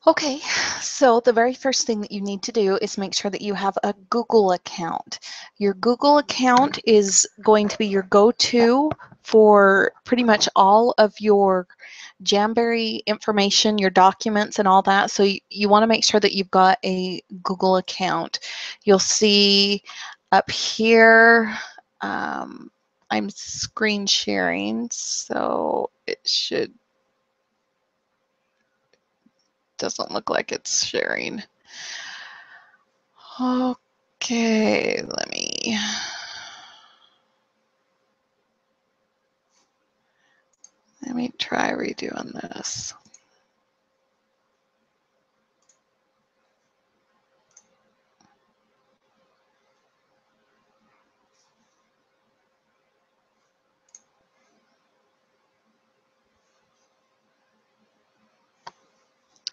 Okay, so the very first thing that you need to do is make sure that you have a Google account. Your Google account is going to be your go-to for pretty much all of your Jamberry information, your documents and all that. So you want to make sure that you've got a Google account. You'll see up here, I'm screen sharing, so it doesn't look like it's sharing. Okay, let me try redoing this.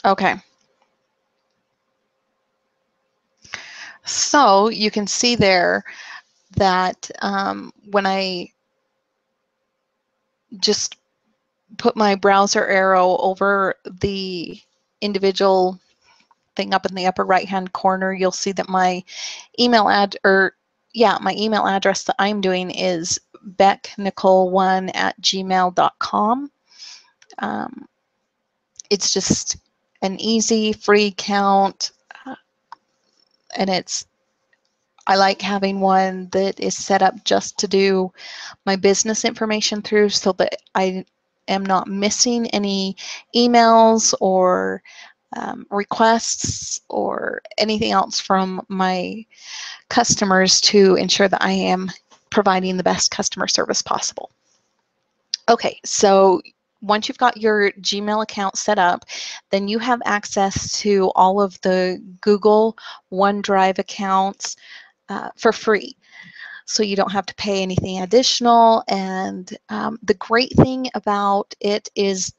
Okay. So you can see there that when I just put my browser arrow over the individual thing up in the upper right hand corner, you'll see that my email my email address that I'm doing is becknicole1@gmail.com. It's just an easy free account, and I like having one that is set up just to do my business information through, so that I am not missing any emails or requests or anything else from my customers, to ensure that I am providing the best customer service possible. Okay, so once you've got your Gmail account set up, then you have access to all of the Google OneDrive accounts for free. So you don't have to pay anything additional. And the great thing about it is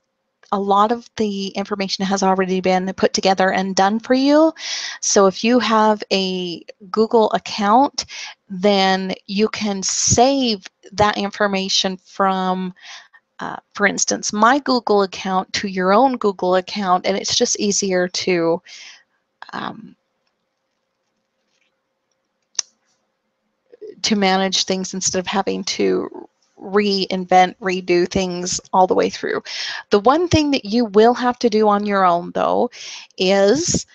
a lot of the information has already been put together and done for you. So if you have a Google account, then you can save that information from for instance, my Google account to your own Google account, and it's just easier um, to manage things instead of having to reinvent, redo things all the way through. The one thing that you will have to do on your own, though, is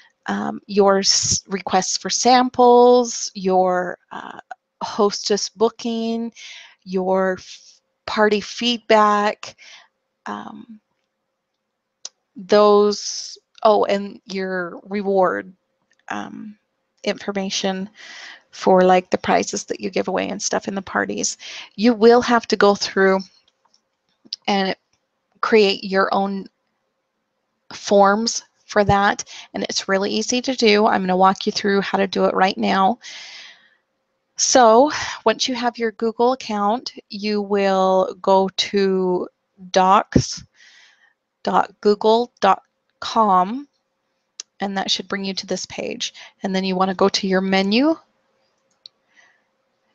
your requests for samples, your hostess booking, your party feedback, um, those, oh, and your reward information for like the prizes that you give away and stuff in the parties. You will have to go through and create your own forms for that, and it's really easy to do. I'm going to walk you through how to do it right now. So once you have your Google account, you will go to docs.google.com, and that should bring you to this page. And then you want to go to your menu,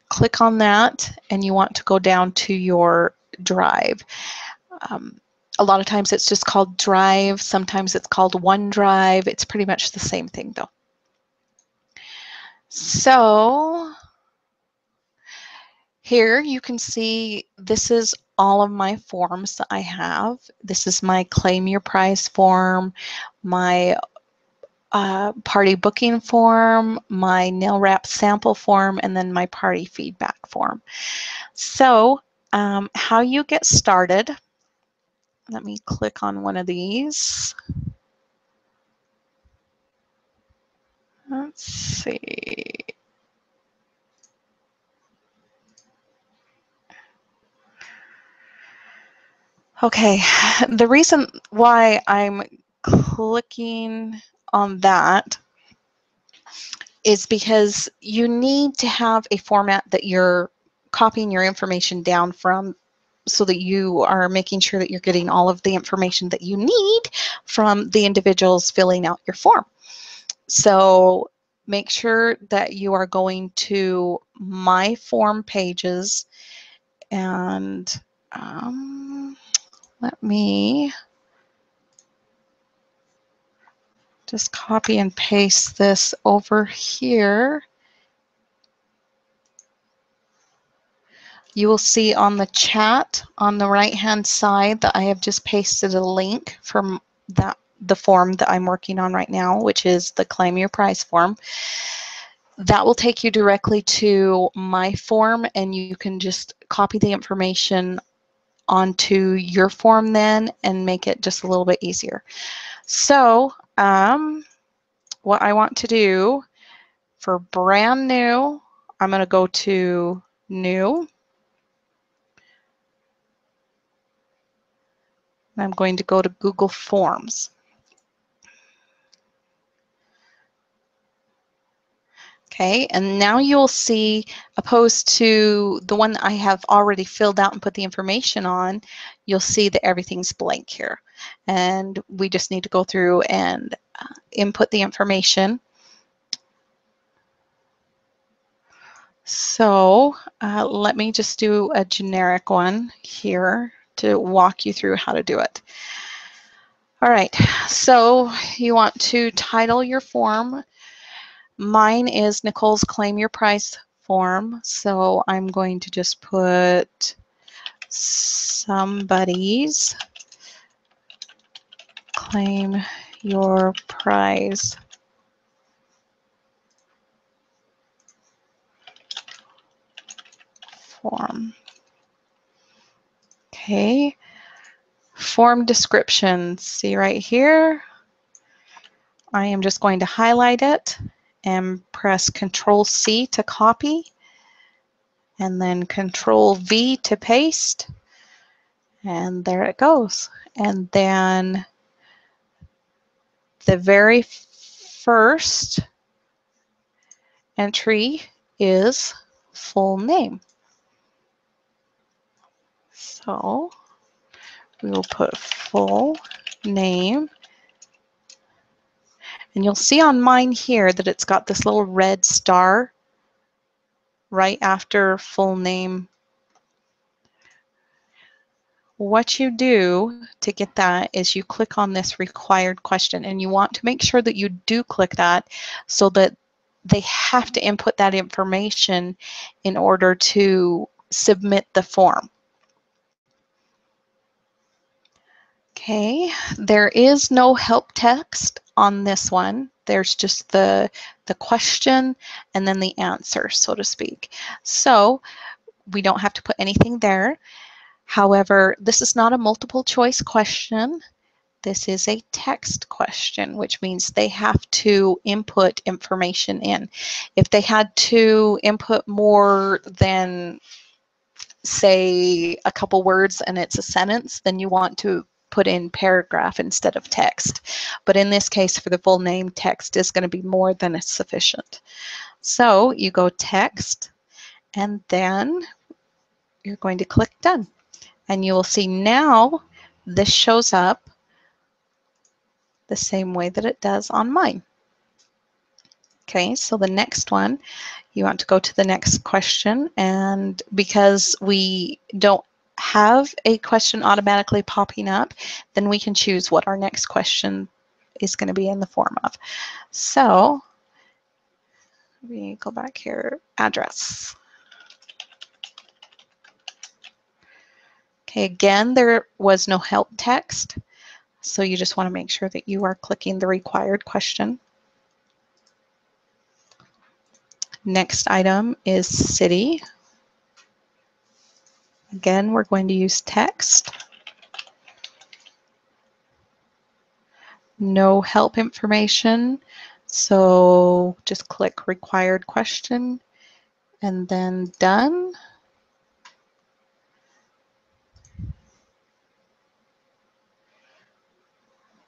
click on that, and you want to go down to your Drive. A lot of times it's just called Drive. Sometimes it's called OneDrive. It's pretty much the same thing, though. So here you can see this is all of my forms that I have. This is my Claim Your Prize form, my party booking form, my nail wrap sample form, and then my party feedback form. So how you get started, let me click on one of these. Let's see. Okay, the reason why I'm clicking on that is because you need to have a format that you're copying your information down from, so that you are making sure that you're getting all of the information that you need from the individuals filling out your form. So make sure that you are going to My Form Pages, and let me just copy and paste this over here. You will see on the chat on the right-hand side that I have just pasted a link from the form that I'm working on right now, which is the Claim Your Prize form. That will take you directly to my form, and you can just copy the information onto your form then and make it just a little bit easier. So what I want to do for brand new, I'm going to go to New. I'm going to go to Google Forms. Okay, and now you'll see, opposed to the one that I have already filled out and put the information on, you'll see that everything's blank here. And we just need to go through and input the information. So let me just do a generic one here to walk you through how to do it. All right, so you want to title your form. Mine is Nicole's Claim Your Prize form, so I'm going to just put somebody's Claim Your Prize form. Okay, form description, see right here. I am just going to highlight it and press Control-C to copy, and then Control-V to paste, and there it goes. And then the very first entry is full name. So we will put full name. And you'll see on mine here that it's got this little red star right after full name. What you do to get that is you click on this required question, and you want to make sure that you do click that so that they have to input that information in order to submit the form. Okay, there is no help text on this one. There's just the question and then the answer, so to speak. So we don't have to put anything there. However, this is not a multiple choice question. This is a text question, which means they have to input information in. If they had to input more than, say, a couple words and it's a sentence, then you want to put in paragraph instead of text. But in this case, for the full name, text is going to be more than sufficient. So you go text, and then you're going to click done. And you will see now this shows up the same way that it does on mine. Okay, so the next one, you want to go to the next question, and because we don't have a question automatically popping up, then we can choose what our next question is going to be in the form of. So we go back here, address. Okay, again, there was no help text, so you just want to make sure that you are clicking the required question. Next item is city. Again, we're going to use text. No help information, so just click required question and then done.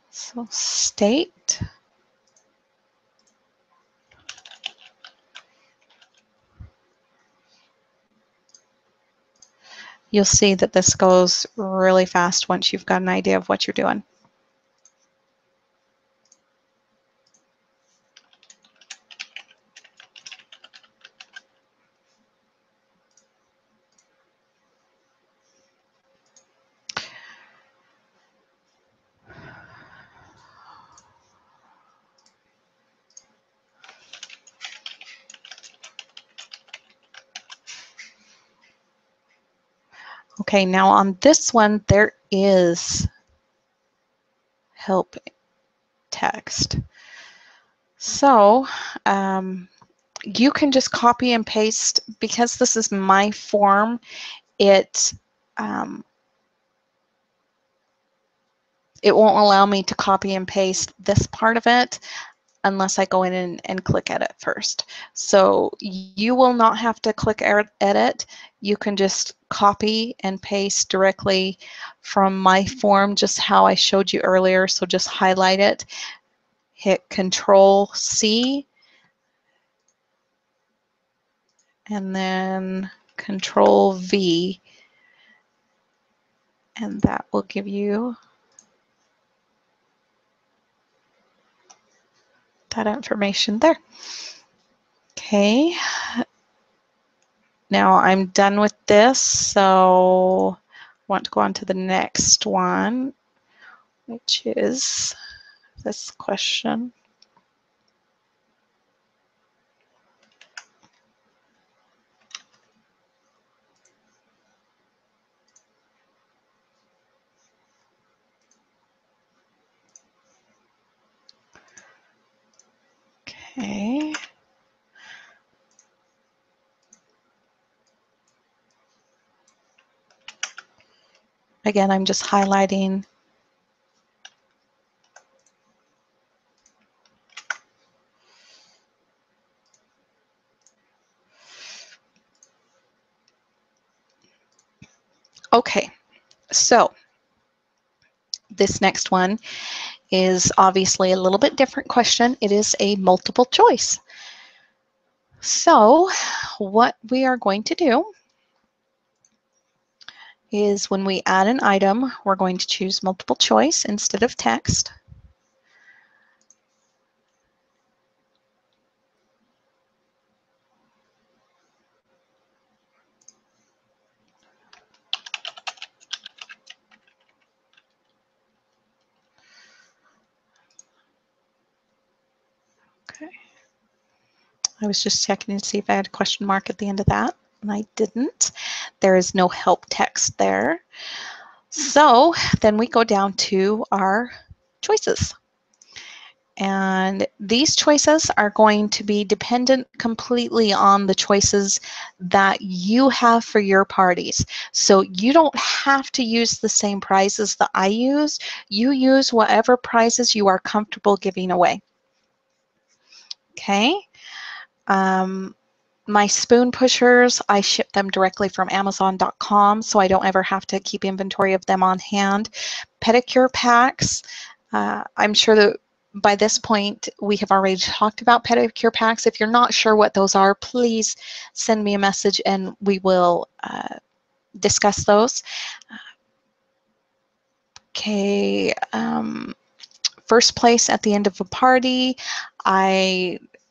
So state. You'll see that this goes really fast once you've got an idea of what you're doing. Okay, now on this one, there is help text. So you can just copy and paste. Because this is my form, it won't allow me to copy and paste this part of it unless I go in and click edit first. So you will not have to click edit. You can just copy and paste directly from my form, just how I showed you earlier. So just highlight it, hit Control C, and then Control V, and that will give you that information there. Okay, now I'm done with this, so I want to go on to the next one, which is this question. Okay. Again, I'm just highlighting. Okay, so this next one is obviously a little bit different question. It is a multiple choice. So what we are going to do is when we add an item, we're going to choose multiple choice instead of text. Okay. I was just checking to see if I had a question mark at the end of that, and I didn't. There is no help text there. So then we go down to our choices. And these choices are going to be dependent completely on the choices that you have for your parties. So you don't have to use the same prizes that I used. You use whatever prizes you are comfortable giving away. Okay. My spoon pushers, I ship them directly from Amazon.com, so I don't ever have to keep inventory of them on hand. Pedicure packs, I'm sure that by this point we have already talked about pedicure packs. If you're not sure what those are, please send me a message and we will discuss those. Okay, first place at the end of a party,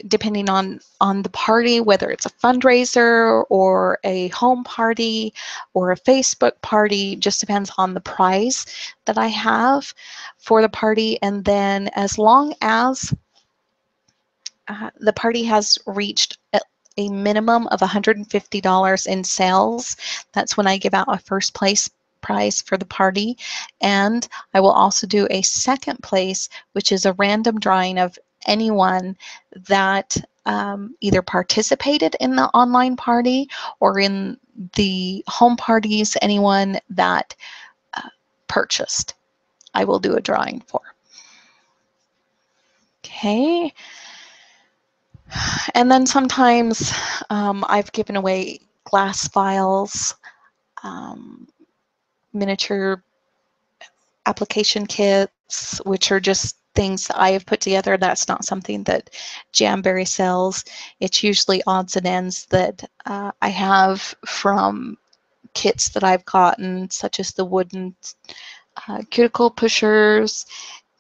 depending on the party, whether it's a fundraiser or a home party or a Facebook party, just depends on the prize that I have for the party. And then as long as the party has reached a minimum of $150 in sales, that's when I give out a first place prize for the party. And I will also do a second place, which is a random drawing of anyone that either participated in the online party or in the home parties, anyone that purchased, I will do a drawing for. Okay. And then sometimes I've given away glass vials, miniature application kits, which are just things that I have put together. That's not something that Jamberry sells. It's usually odds and ends that I have from kits that I've gotten, such as the wooden cuticle pushers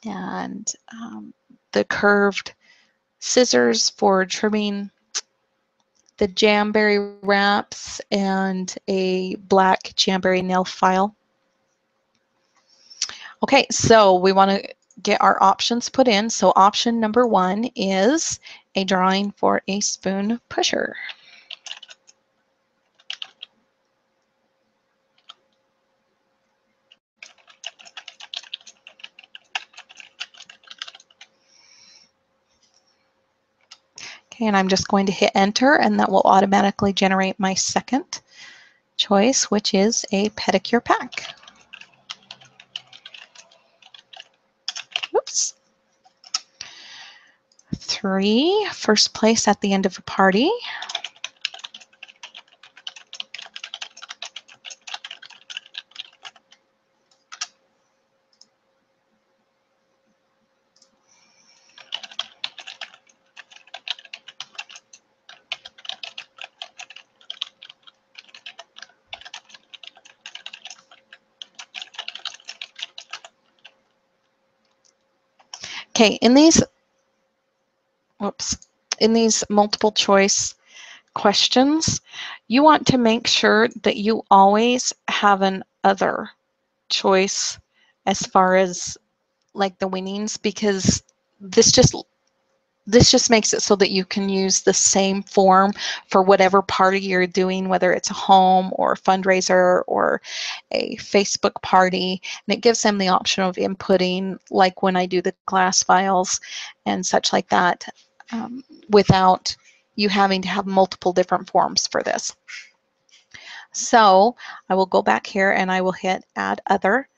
and the curved scissors for trimming the Jamberry wraps, and a black Jamberry nail file. Okay, so we want to get our options put in. So option number 1 is a drawing for a spoon pusher. Okay, and I'm just going to hit enter, and that will automatically generate my second choice, which is a pedicure pack. Oops. 3, first place at the end of a party. Okay, in these multiple choice questions, you want to make sure that you always have an other choice as far as like the winnings, because this just makes it so that you can use the same form for whatever party you're doing, whether it's a home or a fundraiser or a Facebook party. And it gives them the option of inputting, like when I do the glass files and such like that, without you having to have multiple different forms for this. So I will go back here and I will hit add other,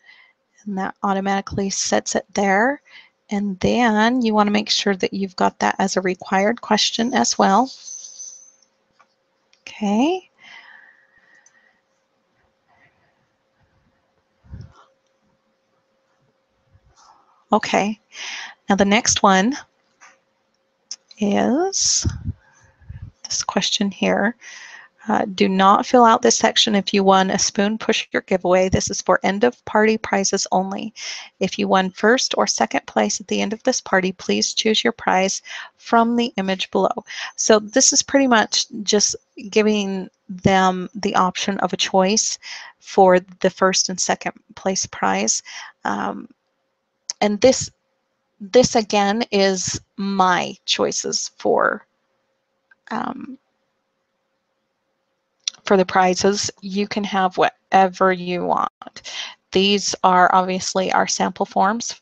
and that automatically sets it there. And then you want to make sure that you've got that as a required question as well. Okay. Okay. Now the next one is this question here. Do not fill out this section if you won a spoon pusher giveaway. This is for end of party prizes only. If you won first or second place at the end of this party, please choose your prize from the image below. So this is pretty much just giving them the option of a choice for the first and second place prize. And this again is my choices for the prizes. You can have whatever you want. These are obviously our sample forms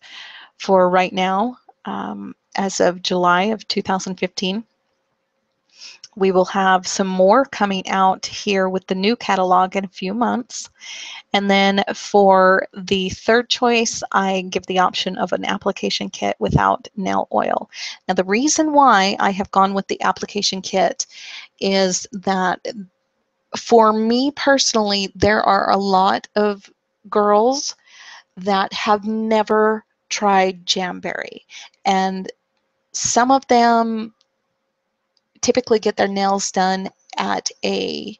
for right now, as of July of 2015. We will have some more coming out here with the new catalog in a few months. And then for the third choice, I give the option of an application kit without nail oil. Now, the reason why I have gone with the application kit is that for me personally, there are a lot of girls that have never tried Jamberry, and some of them typically get their nails done at a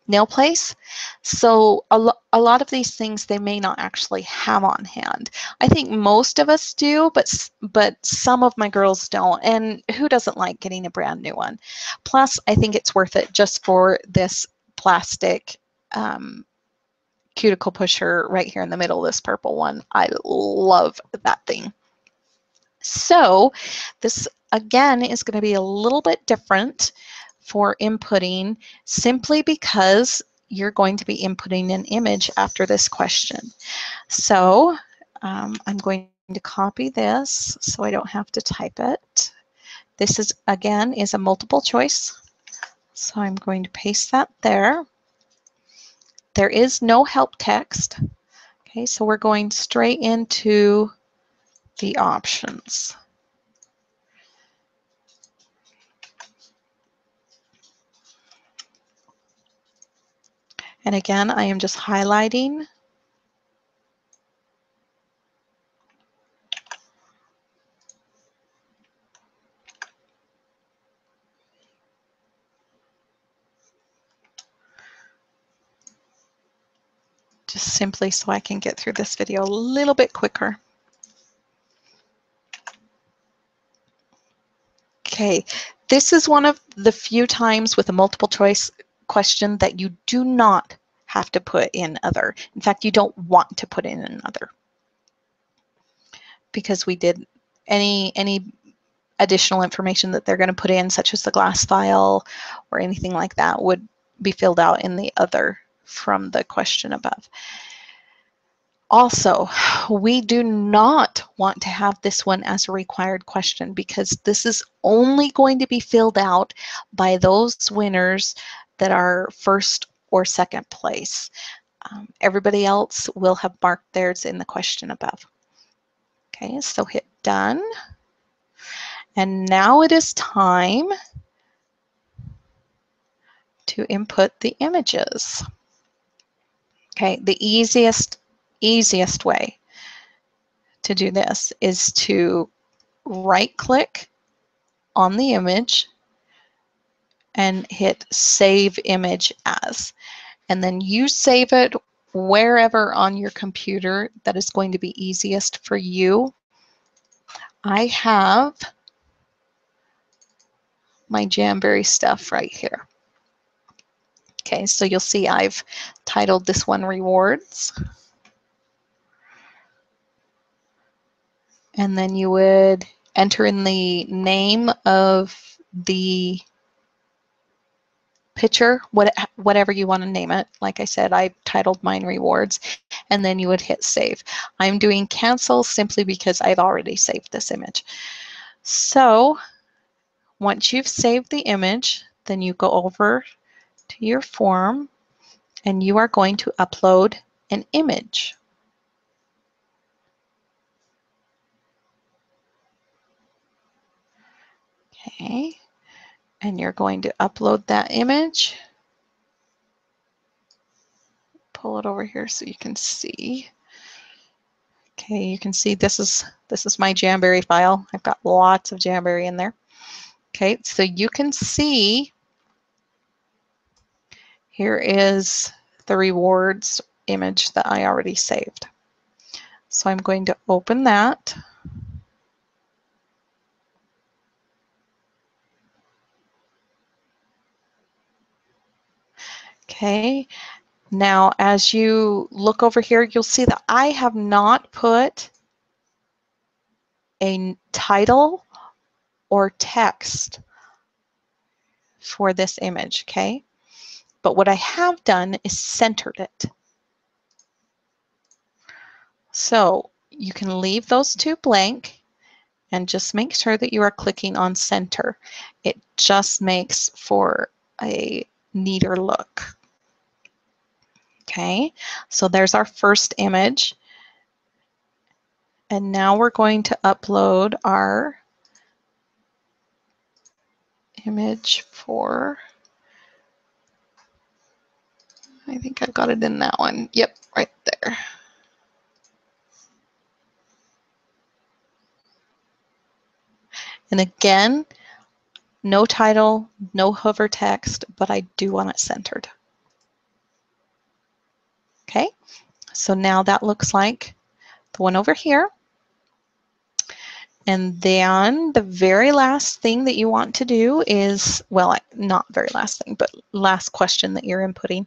nail place. So a lot of these things they may not actually have on hand. I think most of us do, but some of my girls don't. And who doesn't like getting a brand new one? Plus, I think it's worth it just for this plastic cuticle pusher right here in the middle, this purple one. I love that thing. So this again is going to be a little bit different for inputting, simply because you're going to be inputting an image after this question. So I'm going to copy this so I don't have to type it. This is again is a multiple choice. So I'm going to paste that there. There is no help text. Okay, so we're going straight into the options. And again, I am just highlighting. Just simply so I can get through this video a little bit quicker. Okay, this is one of the few times with a multiple choice question that you do not have to put in other. In fact, you don't want to put in another, because we did any additional information that they're going to put in, such as the glass file or anything like that, would be filled out in the other from the question above. Also, we do not want to have this one as a required question because this is only going to be filled out by those winners that are first or second place. Everybody else will have marked theirs in the question above. Okay, so hit done. And now it is time to input the images. Okay, the easiest way to do this is to right-click on the image and hit Save Image As. And then you save it wherever on your computer that is going to be easiest for you. I have my Jamberry stuff right here. Okay, so you'll see I've titled this one Rewards. And then you would enter in the name of the picture, whatever you want to name it. Like I said, I titled mine Rewards, and then you would hit Save. I'm doing Cancel simply because I've already saved this image. So once you've saved the image, then you go over to your form and you are going to upload an image. Okay, and you're going to upload that image. Pull it over here so you can see. Okay, you can see this is my Jamberry file. I've got lots of Jamberry in there. Okay, so you can see here is the rewards image that I already saved. So I'm going to open that. Okay, now as you look over here, you'll see that I have not put a title or text for this image, okay? But what I have done is centered it. So you can leave those two blank and just make sure that you are clicking on center. It just makes for a neater look. Okay, so there's our first image. And now we're going to upload our image for, I think I've got it in that one. Yep, right there. And again, no title, no hover text, but I do want it centered. Okay, so now that looks like the one over here. And then the very last thing that you want to do is, well, not very last thing, but last question that you're inputting.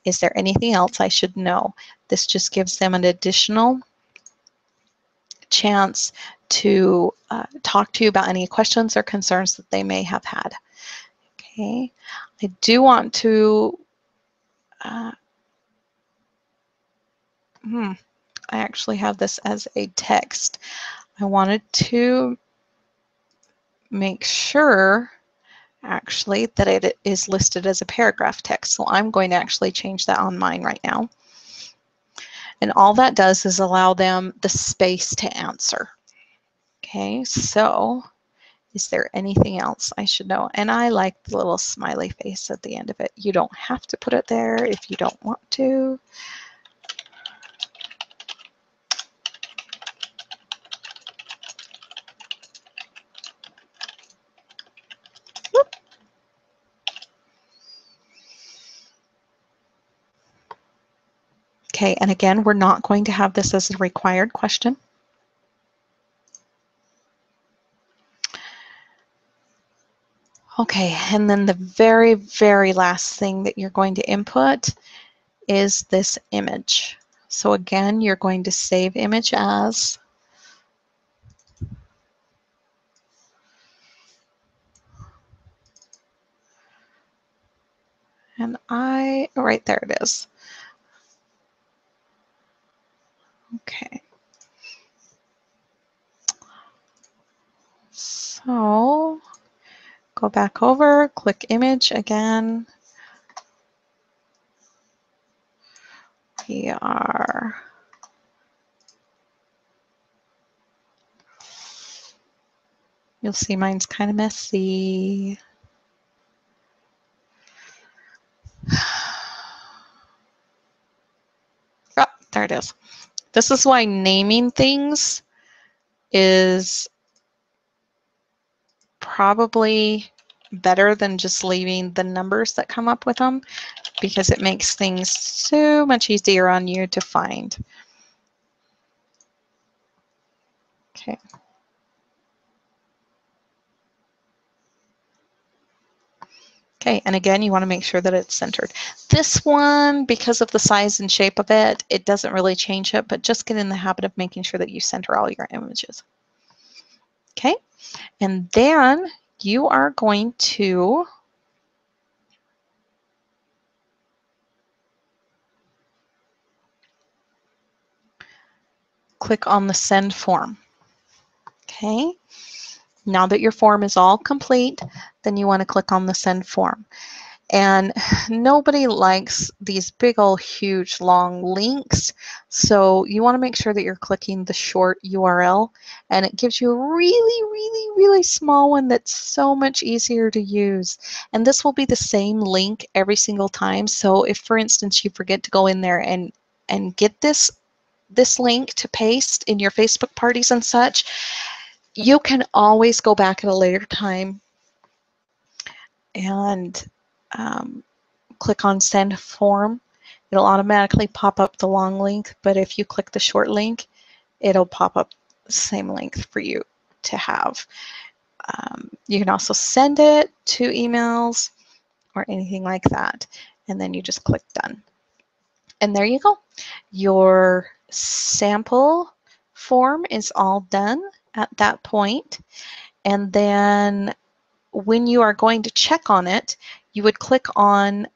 Is there anything else I should know? This just gives them an additional chance to talk to you about any questions or concerns that they may have had. Okay, I do want to, I actually have this as a text. I wanted to make sure actually that it is listed as a paragraph text. So I'm going to actually change that on mine right now. And all that does is allow them the space to answer. Okay, so is there anything else I should know? And I like the little smiley face at the end of it. You don't have to put it there if you don't want to. Whoop. Okay, and again, we're not going to have this as a required question. Okay, and then the very, very last thing that you're going to input is this image. So again, you're going to save image as. And right there it is. Okay. So go back over, click image again. We are you'll see mine's kind of messy. Oh, there it is. This is why naming things is probably better than just leaving the numbers that come up with them, because it makes things so much easier on you to find. Okay. Okay, and again, you want to make sure that it's centered. This one, because of the size and shape of it, it doesn't really change it, but just get in the habit of making sure that you center all your images. Okay, and then you are going to click on the send form. Okay, now that your form is all complete, then you want to click on the send form. And nobody likes these big old huge long links, so you want to make sure that you're clicking the short URL, and it gives you a really small one that's so much easier to use. And this will be the same link every single time, so if for instance you forget to go in there and get this link to paste in your Facebook parties and such, you can always go back at a later time and click on send form. It'll automatically pop up the long link, but if you click the short link, it'll pop up the same link for you to have. You can also send it to emails or anything like that, and then you just click done. And there you go. Your sample form is all done at that point. And then when you are going to check on it, you would click on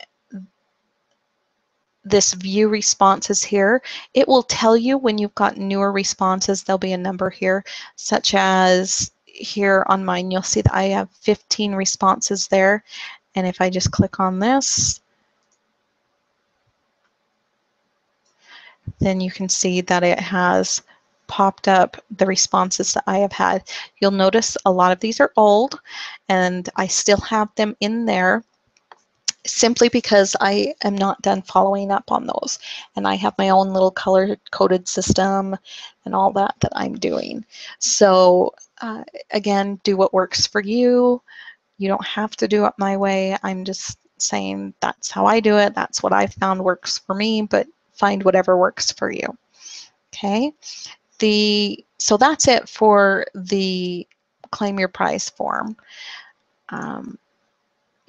this view responses here. It will tell you when you've got newer responses. There'll be a number here, such as here on mine, you'll see that I have 15 responses there. And if I just click on this, then you can see that it has popped up the responses that I have had. You'll notice a lot of these are old, and I still have them in there simply because I am not done following up on those. And I have my own little color-coded system and all that I'm doing. So again, do what works for you. You don't have to do it my way. I'm just saying that's how I do it. That's what I found works for me, but find whatever works for you. Okay. So that's it for the claim your prize form.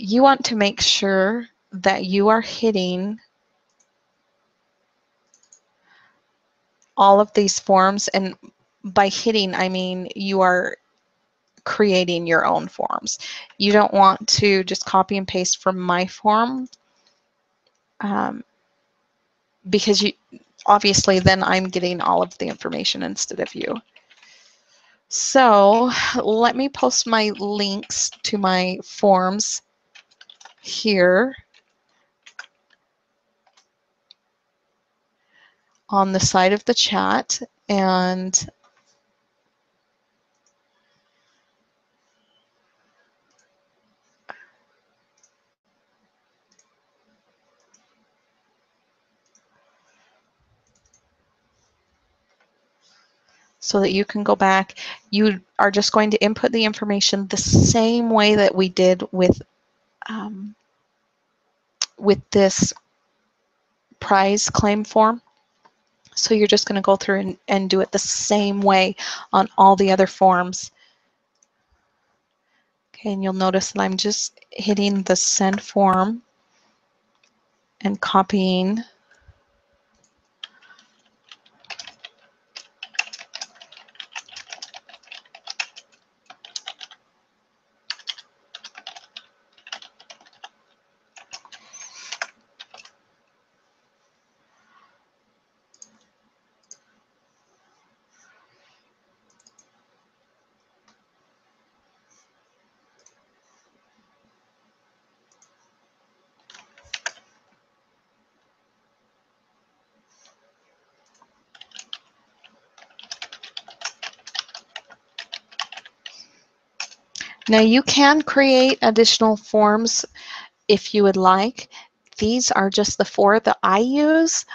You want to make sure that you are hitting all of these forms, and by hitting, I mean you are creating your own forms. You don't want to just copy and paste from my form, because you obviously then I'm getting all of the information instead of you. So let me post my links to my forms here on the side of the chat, and so that you can go back. You are just going to input the information the same way that we did with this prize claim form. So you're just going to go through and do it the same way on all the other forms. Okay, and you'll notice that I'm just hitting the send form and copying Now you can create additional forms if you would like. These are just the 4 that I use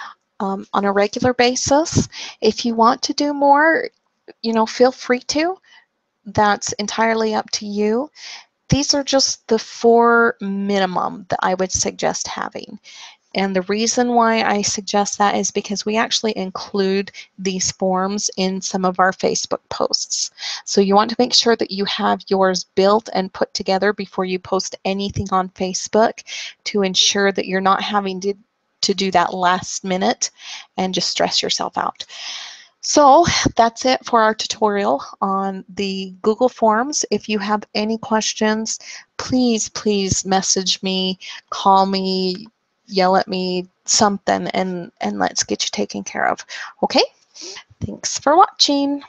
on a regular basis. If you want to do more, feel free to. That's entirely up to you. These are just the 4 minimum that I would suggest having. And the reason why I suggest that is because we actually include these forms in some of our Facebook posts. So you want to make sure that you have yours built and put together before you post anything on Facebook to ensure that you're not having to do that last minute and just stress yourself out. So that's it for our tutorial on the Google Forms. If you have any questions, please message me, call me, yell at me, something, and let's get you taken care of. Okay? Thanks for watching.